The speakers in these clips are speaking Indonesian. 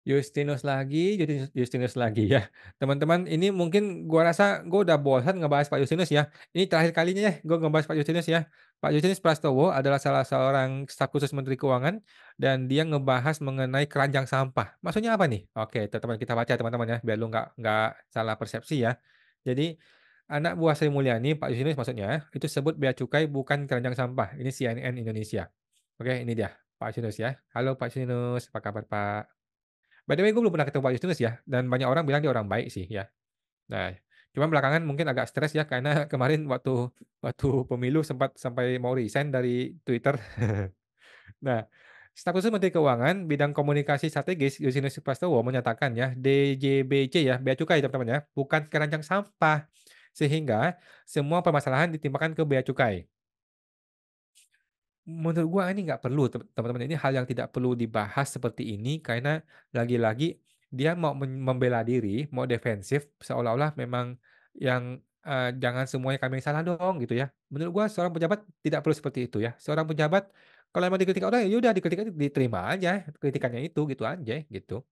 Justinus lagi ya. Teman-teman, ini mungkin gua rasa gua udah bosan ngebahas Pak Justinus ya. Ini terakhir kalinya ya gua ngebahas Pak Justinus ya. Pak Justinus Prastowo adalah salah seorang staf khusus Menteri Keuangan dan dia ngebahas mengenai keranjang sampah. Maksudnya apa nih? Oke, teman-teman kita baca teman-teman ya, biar lu nggak salah persepsi ya. Jadi, anak buah Sri Mulyani, Pak Justinus maksudnya, itu sebut bea cukai bukan keranjang sampah. Ini CNN Indonesia. Oke, ini dia Pak Justinus ya. Halo Pak Justinus, apa kabar Pak? By the way gue belum pernah ketemu Pak Justinus ya, dan banyak orang bilang dia orang baik sih ya. Nah, cuma belakangan mungkin agak stres ya karena kemarin waktu waktu pemilu sempat sampai mau resign dari Twitter. Nah, staf khusus Menteri Keuangan bidang komunikasi strategis Justinus Prastowo menyatakan ya, DJBC ya, bea cukai teman-teman ya, bukan keranjang sampah. Sehingga semua permasalahan ditimpakan ke bea cukai. Menurut gua ini nggak perlu teman-teman, ini hal yang tidak perlu dibahas seperti ini karena lagi-lagi dia mau membela diri, mau defensif seolah-olah memang yang, jangan semuanya kami yang salah dong gitu ya. Menurut gua seorang pejabat tidak perlu seperti itu ya. Seorang pejabat kalau emang dikritik orang, ya udah dikritik aja, diterima aja kritikannya itu, gitu aja, gitu.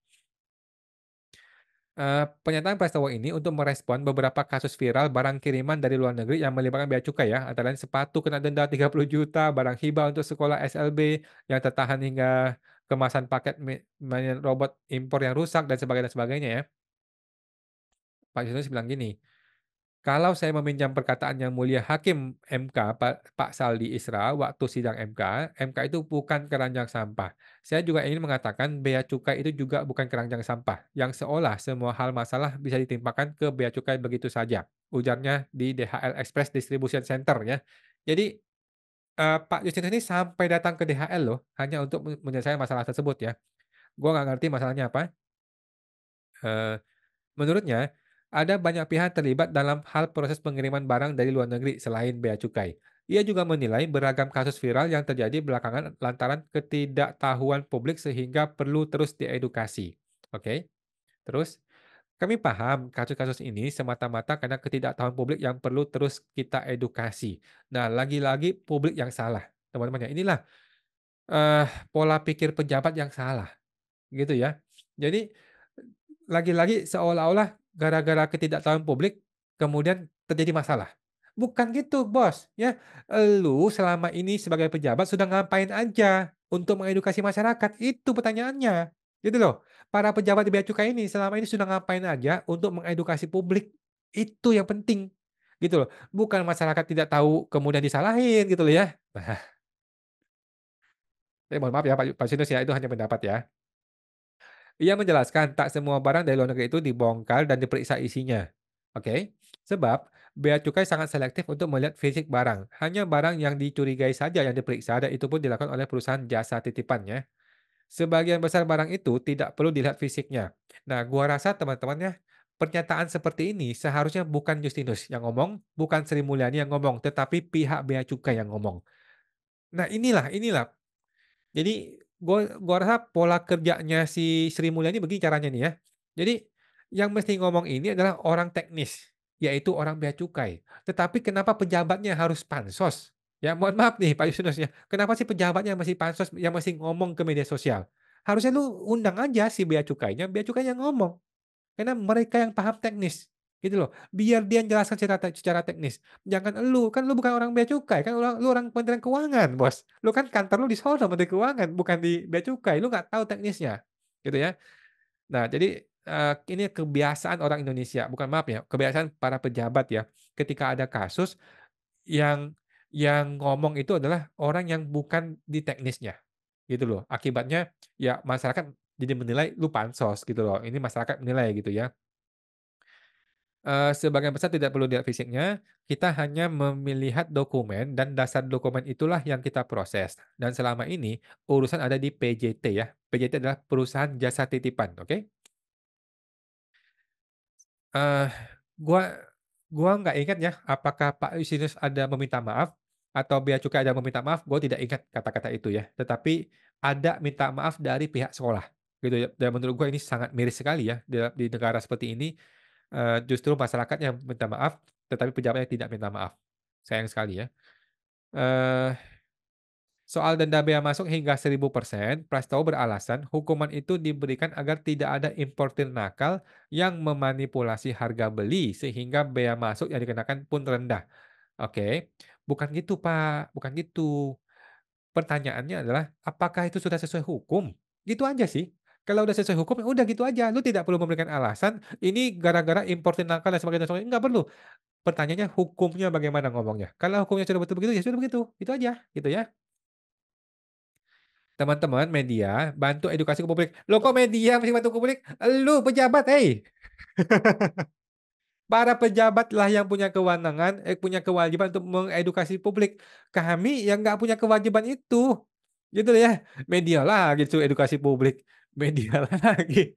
Pernyataan Prastowo ini untuk merespon beberapa kasus viral barang kiriman dari luar negeri yang melibatkan bea cukai ya, antara lain sepatu kena denda 30 juta, barang hibah untuk sekolah SLB yang tertahan hingga kemasan paket mainan robot impor yang rusak dan sebagainya ya. Pak Yunus bilang gini, "Kalau saya meminjam perkataan Yang Mulia Hakim MK Pak Saldi Isra waktu sidang MK itu bukan keranjang sampah. Saya juga ingin mengatakan bea cukai itu juga bukan keranjang sampah, yang seolah semua hal masalah bisa ditimpakan ke bea cukai begitu saja," ujarnya di DHL Express Distribution Center ya. Jadi, Pak Justinus ini sampai datang ke DHL loh, hanya untuk menyelesaikan masalah tersebut ya. Gua nggak ngerti masalahnya apa, eee menurutnya, ada banyak pihak terlibat dalam hal proses pengiriman barang dari luar negeri selain bea cukai. Ia juga menilai beragam kasus viral yang terjadi belakangan lantaran ketidaktahuan publik sehingga perlu terus diedukasi. Oke, terus kami paham kasus-kasus ini semata-mata karena ketidaktahuan publik yang perlu terus kita edukasi. Nah, lagi-lagi publik yang salah, teman-teman ya. Inilah pola pikir pejabat yang salah, gitu ya. Jadi lagi-lagi seolah-olah gara-gara ketidaktahuan publik, kemudian terjadi masalah. Bukan gitu, Bos, ya. Elu selama ini sebagai pejabat sudah ngapain aja untuk mengedukasi masyarakat? Itu pertanyaannya, gitu loh. Para pejabat di bea cukai ini selama ini sudah ngapain aja untuk mengedukasi publik? Itu yang penting, gitu loh. Bukan masyarakat tidak tahu kemudian disalahin gitu loh ya. Mohon maaf ya Pak Sinus ya, itu hanya pendapat ya. Ia menjelaskan tak semua barang dari luar negeri itu dibongkar dan diperiksa isinya. Oke, sebab bea cukai sangat selektif untuk melihat fisik barang. Hanya barang yang dicurigai saja yang diperiksa dan itu pun dilakukan oleh perusahaan jasa titipannya. Sebagian besar barang itu tidak perlu dilihat fisiknya. Nah, gua rasa teman-teman ya, pernyataan seperti ini seharusnya bukan Justinus yang ngomong, bukan Sri Mulyani yang ngomong, tetapi pihak bea cukai yang ngomong. Nah, inilah jadi gua rasa pola kerjanya si Sri Mulyani begini caranya nih ya. Jadi yang mesti ngomong ini adalah orang teknis, yaitu orang bea cukai. Tetapi kenapa pejabatnya harus pansos? Ya mohon maaf nih Pak Yustinus ya, kenapa sih pejabatnya masih pansos yang masih ngomong ke media sosial? Harusnya lu undang aja si bea cukainya ngomong. Karena mereka yang paham teknis, gitu loh. Biar dia jelaskan secara teknis. Jangan elu, kan lu bukan orang bea cukai, kan lu orang Kementerian Keuangan, Bos. Lu kan kantor lu di sono Menteri Keuangan, bukan di bea cukai, lu nggak tahu teknisnya, gitu ya. Nah, jadi, ini kebiasaan orang Indonesia, bukan maaf ya, kebiasaan para pejabat ya, ketika ada kasus yang ngomong itu adalah orang yang bukan di teknisnya, gitu loh. Akibatnya ya masyarakat jadi menilai lu pansos gitu loh, ini masyarakat menilai gitu ya. Sebagian besar tidak perlu dilihat fisiknya, kita hanya melihat dokumen dan dasar dokumen itulah yang kita proses. Dan selama ini urusan ada di PJT ya. PJT adalah perusahaan jasa titipan, oke? Eee, gua gua nggak ingat ya, apakah Pak Yusinus ada meminta maaf atau bea cukai ada meminta maaf, gua tidak ingat kata-kata itu ya. Tetapi ada minta maaf dari pihak sekolah, gitu ya. Dan menurut gua ini sangat miris sekali ya, di negara seperti ini, justru masyarakat yang minta maaf, tetapi pejabatnya tidak minta maaf. Sayang sekali ya. Eee Soal denda bea masuk hingga 1000%, Prastowo beralasan hukuman itu diberikan agar tidak ada importir nakal yang memanipulasi harga beli sehingga bea masuk yang dikenakan pun rendah. Oke, bukan gitu Pak, bukan gitu. Pertanyaannya adalah, apakah itu sudah sesuai hukum? Gitu aja sih. Kalau udah sesuai hukum, ya udah gitu aja. Lu tidak perlu memberikan alasan, ini gara-gara importir nakal dan sebagainya, nggak perlu. Pertanyaannya hukumnya bagaimana ngomongnya. Kalau hukumnya sudah betul begitu, ya sudah begitu. Itu aja, gitu ya. Teman-teman media, bantu edukasi ke publik. Loh kok media mesti bantu ke publik? Lu pejabat, hei! Para pejabatlah yang punya kewenangan, punya kewajiban untuk mengedukasi publik. Kami yang nggak punya kewajiban itu. Gitu ya. Media lagi suruh edukasi publik. Media lagi.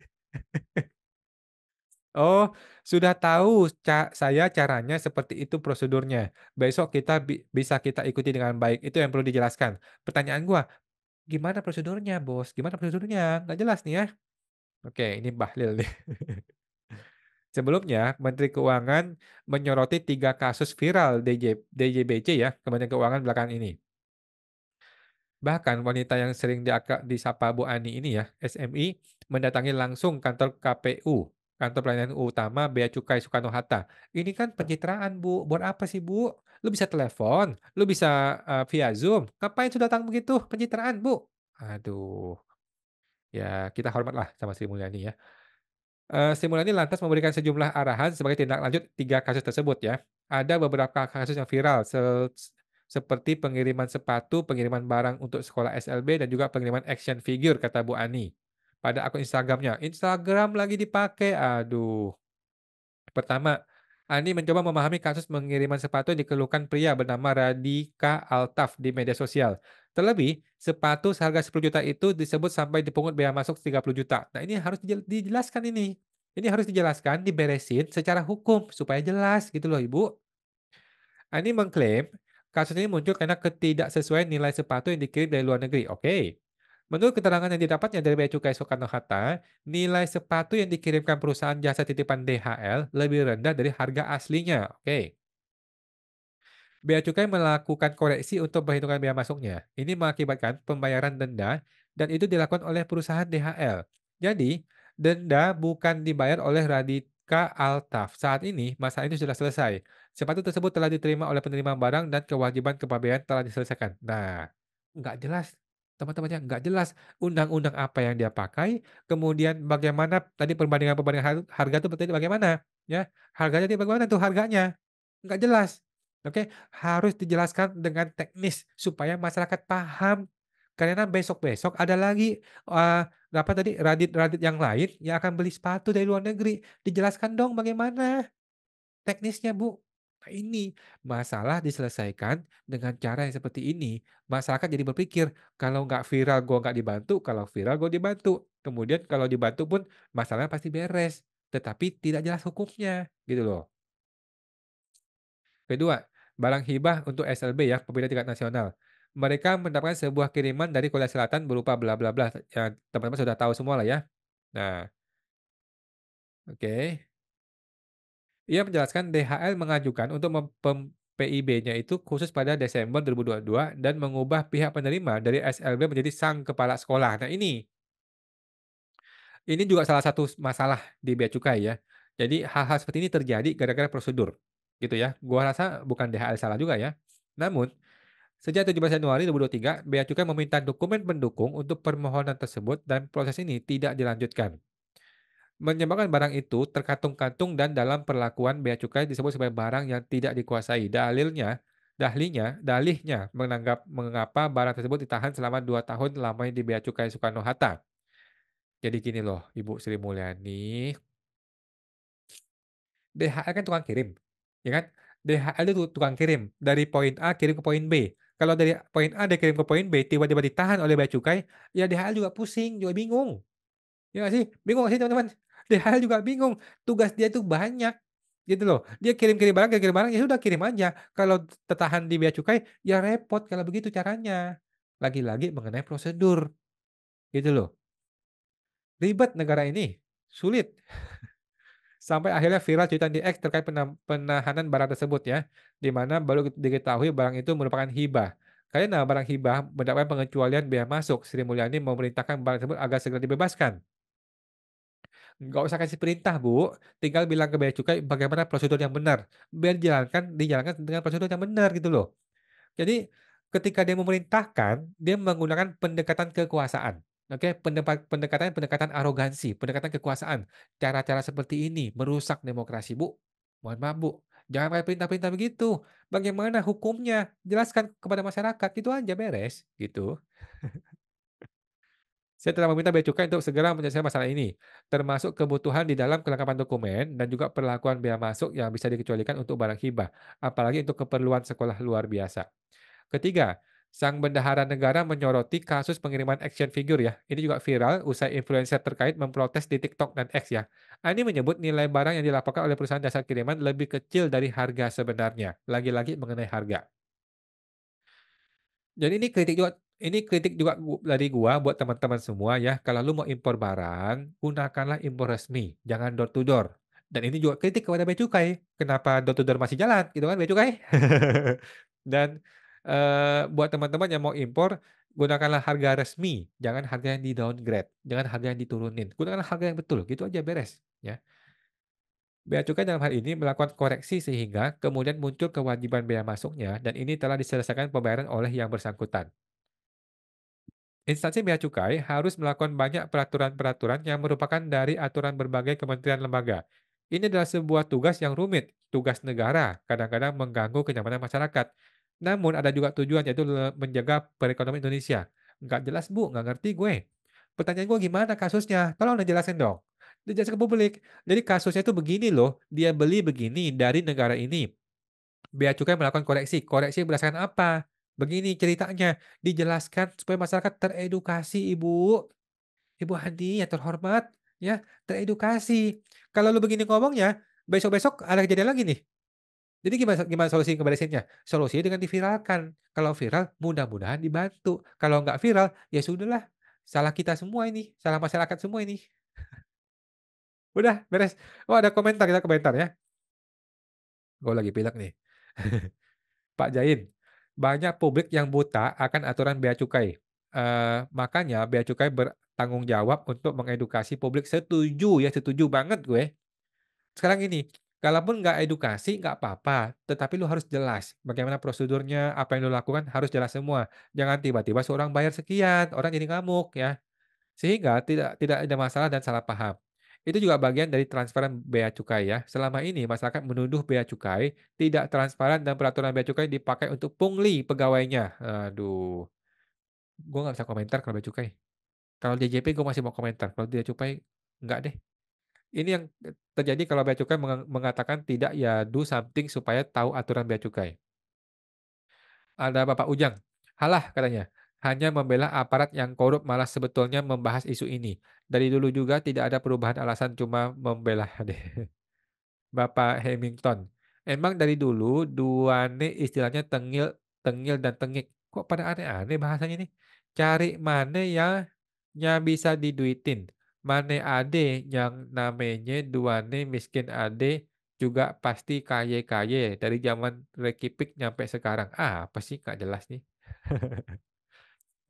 Oh, sudah tahu saya caranya seperti itu prosedurnya. Besok kita bisa kita ikuti dengan baik. Itu yang perlu dijelaskan. Pertanyaan gua, gimana prosedurnya, Bos? Gimana prosedurnya? Nggak jelas nih ya. Oke, ini bahlil nih. Sebelumnya, Menteri Keuangan menyoroti 3 kasus viral DJBC ya, Kementerian Keuangan belakangan ini. Bahkan wanita yang sering disapa Bu Ani ini ya, SMI, mendatangi langsung kantor KPU, Kantor Pelayanan Utama Bea Cukai Soekarno-Hatta. Ini kan pencitraan Bu, buat apa sih Bu? Lu bisa telepon, lu bisa via Zoom, ngapain sudah datang begitu, pencitraan Bu? Aduh, ya kita hormatlah sama Sri Mulyani ya. Sri Mulyani lantas memberikan sejumlah arahan sebagai tindak lanjut 3 kasus tersebut ya. Ada beberapa kasus yang viral seperti pengiriman sepatu, pengiriman barang untuk sekolah SLB, dan juga pengiriman action figure kata Bu Ani, pada akun Instagram-nya. Instagram lagi dipakai, aduh. Pertama, Ani mencoba memahami kasus pengiriman sepatu yang dikeluhkan pria bernama Radika Altaf di media sosial. Terlebih, sepatu seharga 10 juta itu disebut sampai dipungut bea masuk 30 juta. Nah, ini harus dijelaskan ini. Ini harus dijelaskan, diberesin secara hukum supaya jelas gitu loh, Ibu. Ani mengklaim kasus ini muncul karena ketidaksesuaian nilai sepatu yang dikirim dari luar negeri. Oke. Menurut keterangan yang didapatnya dari Bea Cukai Soekarno-Hatta, nilai sepatu yang dikirimkan perusahaan jasa titipan DHL lebih rendah dari harga aslinya. Oke. Bea Cukai melakukan koreksi untuk perhitungan bea masuknya. Ini mengakibatkan pembayaran denda dan itu dilakukan oleh perusahaan DHL. Jadi, denda bukan dibayar oleh Radika Altaf. Saat ini, masalah ini sudah selesai. Sepatu tersebut telah diterima oleh penerima barang dan kewajiban kepabeanan telah diselesaikan. Nah, nggak jelas. Teman-temannya nggak jelas undang-undang apa yang dia pakai, kemudian bagaimana tadi perbandingan-perbandingan harga itu tadi bagaimana, ya. Harganya tadi bagaimana tuh harganya? Nggak jelas. Oke, harus dijelaskan dengan teknis supaya masyarakat paham. Karena besok-besok ada lagi, apa tadi, radit-radit yang lain yang akan beli sepatu dari luar negeri. Dijelaskan dong bagaimana teknisnya, Bu. Nah ini, masalah diselesaikan dengan cara yang seperti ini. Masyarakat jadi berpikir, kalau nggak viral gua nggak dibantu, kalau viral gua dibantu. Kemudian kalau dibantu pun masalahnya pasti beres, tetapi tidak jelas hukumnya, gitu loh. Kedua, barang hibah untuk SLB ya, Pembina Tingkat Nasional. Mereka mendapatkan sebuah kiriman dari Korea Selatan berupa bla bla bla, ya teman-teman sudah tahu semua lah ya. Nah, oke. Ia menjelaskan DHL mengajukan untuk PIB-nya itu khusus pada Desember 2022 dan mengubah pihak penerima dari SLB menjadi sang kepala sekolah. Nah ini juga salah satu masalah di bea cukai ya. Jadi hal-hal seperti ini terjadi gara-gara prosedur, gitu ya. Gua rasa bukan DHL salah juga ya. Namun, sejak 17 Januari 2023, Bea Cukai meminta dokumen pendukung untuk permohonan tersebut dan proses ini tidak dilanjutkan. Menyebabkan barang itu terkantung-kantung dan dalam perlakuan bea cukai disebut sebagai barang yang tidak dikuasai. Dalihnya mengapa barang tersebut ditahan selama 2 tahun lamanya di Bea Cukai Soekarno-Hatta. Jadi gini loh, Ibu Sri Mulyani, DHL kan tukang kirim, ya kan? DHL itu tukang kirim, dari poin A kirim ke poin B. Kalau dari poin A dia kirim ke poin B, tiba-tiba ditahan oleh bea cukai, ya DHL juga pusing, juga bingung. Ya nggak sih? Bingung nggak sih teman-teman? DHL juga bingung, tugas dia itu banyak, gitu loh. Dia kirim-kirim barang, ya sudah kirim aja. Kalau tertahan di bea cukai, ya repot kalau begitu caranya. Lagi-lagi mengenai prosedur, gitu loh. Ribet negara ini, sulit. Sampai akhirnya viral cuitan di X terkait penahanan barang tersebut ya, di mana baru diketahui barang itu merupakan hibah. Karena barang hibah mendapatkan pengecualian biaya masuk, Sri Mulyani memerintahkan barang tersebut agar segera dibebaskan. Nggak usah kasih perintah, Bu, tinggal bilang ke bea cukai bagaimana prosedur yang benar, biar dijalankan dengan prosedur yang benar gitu loh. Jadi, ketika dia memerintahkan, dia menggunakan pendekatan kekuasaan, oke, pendekatan arogansi, pendekatan kekuasaan. Cara-cara seperti ini merusak demokrasi, Bu. Mohon maaf, Bu, jangan pakai perintah-perintah begitu. Bagaimana hukumnya? Jelaskan kepada masyarakat, itu aja beres, gitu. Saya telah meminta bea cukai untuk segera menyelesaikan masalah ini, termasuk kebutuhan di dalam kelengkapan dokumen dan juga perlakuan bea masuk yang bisa dikecualikan untuk barang hibah, apalagi untuk keperluan sekolah luar biasa. Ketiga, sang bendahara negara menyoroti kasus pengiriman action figure ya. Ini juga viral usai influencer terkait memprotes di TikTok dan X ya. Ini menyebut nilai barang yang dilaporkan oleh perusahaan jasa kiriman lebih kecil dari harga sebenarnya. Lagi-lagi mengenai harga. Jadi ini kritik juga dari gua buat teman-teman semua ya, kalau lu mau impor barang, gunakanlah impor resmi, jangan door to door. Dan ini juga kritik kepada bea cukai, kenapa door to door masih jalan gitu kan bea cukai. Dan, buat teman-teman yang mau impor, gunakanlah harga resmi, jangan harga yang di-downgrade, jangan harga yang diturunin, gunakanlah harga yang betul, gitu aja beres, ya. Bea cukai dalam hal ini melakukan koreksi sehingga kemudian muncul kewajiban bea masuknya dan ini telah diselesaikan pembayaran oleh yang bersangkutan. Instansi bea cukai harus melakukan banyak peraturan-peraturan yang merupakan dari aturan berbagai kementerian lembaga. Ini adalah sebuah tugas yang rumit, tugas negara, kadang-kadang mengganggu kenyamanan masyarakat. Namun ada juga tujuan yaitu menjaga perekonomian Indonesia. Nggak jelas Bu, nggak ngerti gue. Pertanyaan gue gimana kasusnya? Tolong dijelasin dong. Dijelaskan ke publik. Jadi kasusnya itu begini loh, dia beli begini dari negara ini. Bea cukai melakukan koreksi. Koreksi berdasarkan apa? Begini ceritanya, dijelaskan supaya masyarakat teredukasi, Ibu. Ibu Handi yang terhormat, ya, teredukasi. Kalau lu begini ngomongnya, besok-besok ada kejadian lagi nih. Jadi gimana gimana solusi ngeberesinnya? Solusinya dengan diviralkan. Kalau viral, mudah-mudahan dibantu. Kalau nggak viral, ya sudahlah. Salah kita semua ini, salah masyarakat semua ini. Udah, beres. Oh, ada komentar, kita komentar ya. Gue lagi pilek nih. Pak Jain, banyak publik yang buta akan aturan bea cukai. Makanya bea cukai bertanggung jawab untuk mengedukasi publik. Setuju ya, setuju banget gue. Sekarang ini, kalaupun nggak edukasi nggak apa-apa, tetapi lu harus jelas bagaimana prosedurnya, apa yang lu lakukan harus jelas semua. Jangan tiba-tiba seorang bayar sekian, orang jadi ngamuk ya. Sehingga tidak tidak ada masalah dan salah paham. Itu juga bagian dari transparan bea cukai ya. Selama ini masyarakat menuduh bea cukai tidak transparan dan peraturan bea cukai dipakai untuk pungli pegawainya. Aduh, gue nggak bisa komentar kalau bea cukai. Kalau DJP gue masih mau komentar, kalau bea cukai nggak deh. Ini yang terjadi kalau bea cukai mengatakan tidak, ya do something supaya tahu aturan bea cukai. Ada Bapak Ujang, "Halah," katanya, "hanya membela aparat yang korup malah sebetulnya membahas isu ini. Dari dulu juga tidak ada perubahan alasan cuma membela." Bapak Hamilton, "Emang dari dulu duane istilahnya tengil tengil dan tengik, kok pada aneh-aneh bahasanya nih. Cari mane yang bisa diduitin, mane ade yang namanya duane miskin ade juga pasti kaye-kaye dari zaman Rekipik nyampe sekarang." Apa sih nggak jelas nih.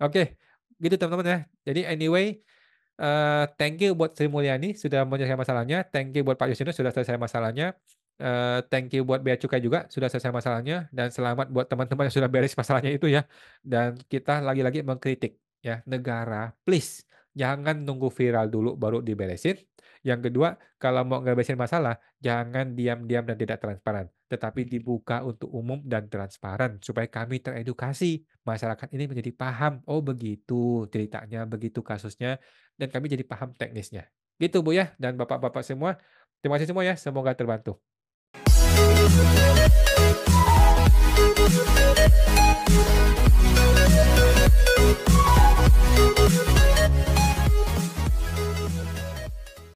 Oke, gitu teman-teman ya. Jadi anyway, thank you buat Sri Mulyani sudah menyelesaikan masalahnya, thank you buat Pak Yosinus sudah selesai masalahnya, thank you buat bea cukai juga sudah selesai masalahnya, dan selamat buat teman-teman yang sudah beres masalahnya itu ya. Dan kita lagi-lagi mengkritik ya, negara please jangan nunggu viral dulu baru diberesin. Yang kedua, kalau mau ngeberesin masalah, jangan diam-diam dan tidak transparan, tetapi dibuka untuk umum dan transparan supaya kami teredukasi, masyarakat ini menjadi paham, "Oh begitu ceritanya, begitu kasusnya." Dan kami jadi paham teknisnya. Gitu Bu ya, dan Bapak-bapak semua, terima kasih semua ya, semoga terbantu.